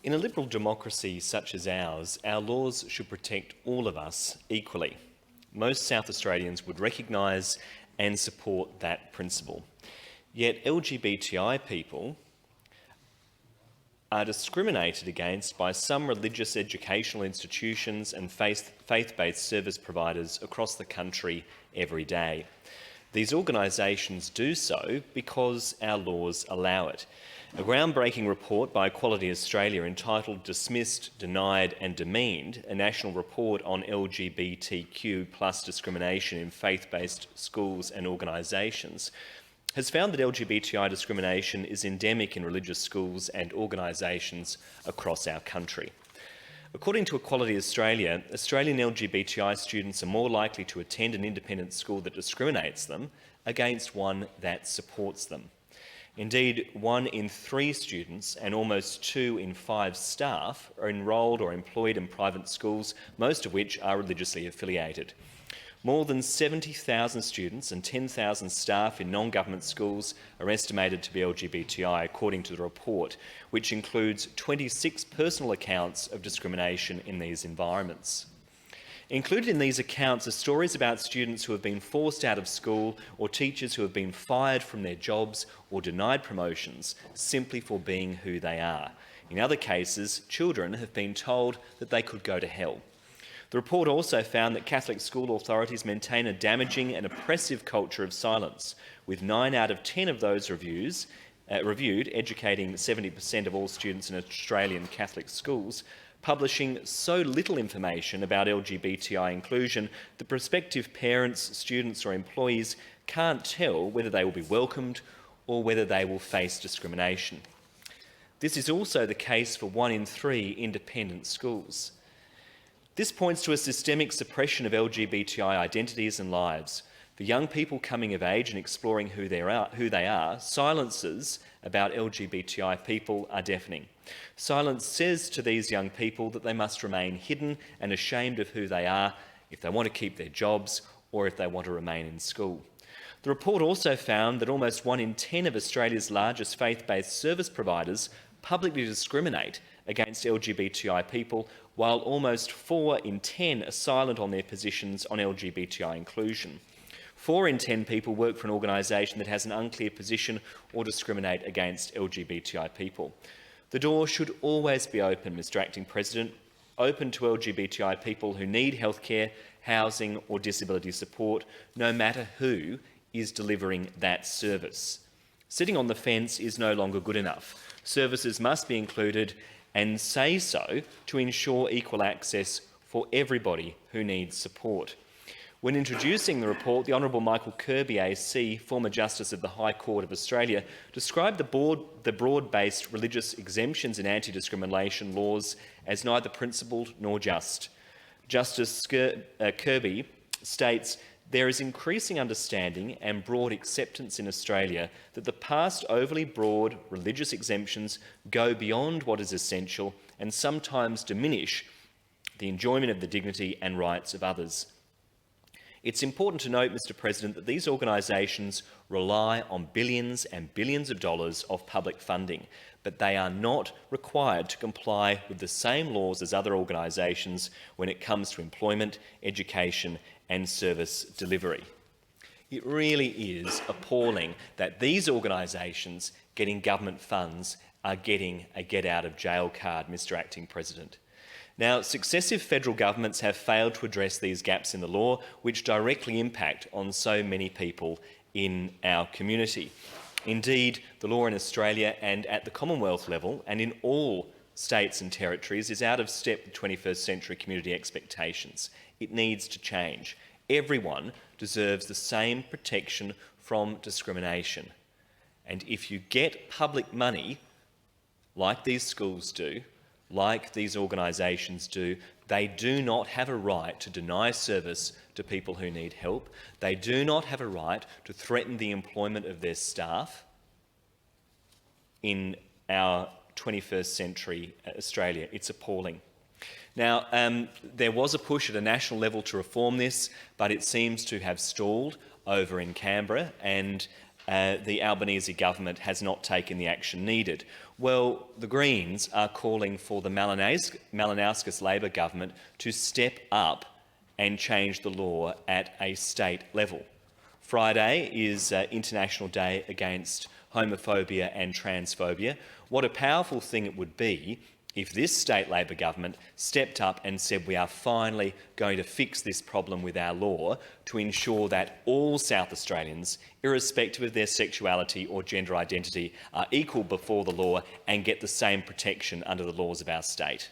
In a liberal democracy such as ours, our laws should protect all of us equally. Most South Australians would recognise and support that principle. Yet LGBTI people are discriminated against by some religious educational institutions and faith-based service providers across the country every day. These organisations do so because our laws allow it. A groundbreaking report by Equality Australia entitled Dismissed, Denied and Demeaned, a national report on LGBTQ+ discrimination in faith-based schools and organisations, has found that LGBTI discrimination is endemic in religious schools and organisations across our country. According to Equality Australia, Australian LGBTI students are more likely to attend an independent school that discriminates them against one that supports them. Indeed, 1 in 3 students and almost 2 in 5 staff are enrolled or employed in private schools, most of which are religiously affiliated. More than 70,000 students and 10,000 staff in non-government schools are estimated to be LGBTI, according to the report, which includes 26 personal accounts of discrimination in these environments. Included in these accounts are stories about students who have been forced out of school or teachers who have been fired from their jobs or denied promotions simply for being who they are. In other cases, children have been told that they could go to hell. The report also found that Catholic school authorities maintain a damaging and oppressive culture of silence, with 9 out of 10 of those reviewed, educating 70% of all students in Australian Catholic schools, publishing so little information about LGBTI inclusion that prospective parents, students or employees can't tell whether they will be welcomed or whether they will face discrimination. This is also the case for 1 in 3 independent schools. This points to a systemic suppression of LGBTI identities and lives. For young people coming of age and exploring who they are, silences about LGBTI people are deafening. Silence says to these young people that they must remain hidden and ashamed of who they are if they want to keep their jobs or if they want to remain in school. The report also found that almost 1 in 10 of Australia's largest faith-based service providers publicly discriminate against LGBTI people, while almost 4 in 10 are silent on their positions on LGBTI inclusion. 4 in 10 people work for an organisation that has an unclear position or discriminate against LGBTI people. The door should always be open, Mr Acting President, open to LGBTI people who need healthcare, housing or disability support, no matter who is delivering that service. Sitting on the fence is no longer good enough. Services must be included and say so to ensure equal access for everybody who needs support. When introducing the report, the Honourable Michael Kirby AC, former Justice of the High Court of Australia, described the broad-based religious exemptions in anti-discrimination laws as neither principled nor just. Justice Kirby states, "There is increasing understanding and broad acceptance in Australia that the past overly broad religious exemptions go beyond what is essential and sometimes diminish the enjoyment of the dignity and rights of others." It's important to note, Mr President, that these organisations rely on billions and billions of dollars of public funding, but they are not required to comply with the same laws as other organisations when it comes to employment, education and service delivery. It really is appalling that these organisations getting government funds are getting a get-out-of-jail card, Mr Acting President. Now, successive federal governments have failed to address these gaps in the law, which directly impact on so many people in our community. Indeed, the law in Australia and at the Commonwealth level and in all states and territories is out of step with 21st century community expectations. It needs to change. Everyone deserves the same protection from discrimination. And if you get public money, like these schools do, like these organisations do, they do not have a right to deny service to people who need help. They do not have a right to threaten the employment of their staff in our 21st century Australia. It's appalling. Now, there was a push at a national level to reform this, but it seems to have stalled over in Canberra, and the Albanese government has not taken the action needed. Well, the Greens are calling for the Malinauskas Labor government to step up and change the law at a state level. Friday is International Day Against Homophobia and Transphobia. What a powerful thing it would be if this state Labor government stepped up and said we are finally going to fix this problem with our law to ensure that all South Australians, irrespective of their sexuality or gender identity, are equal before the law and get the same protection under the laws of our state.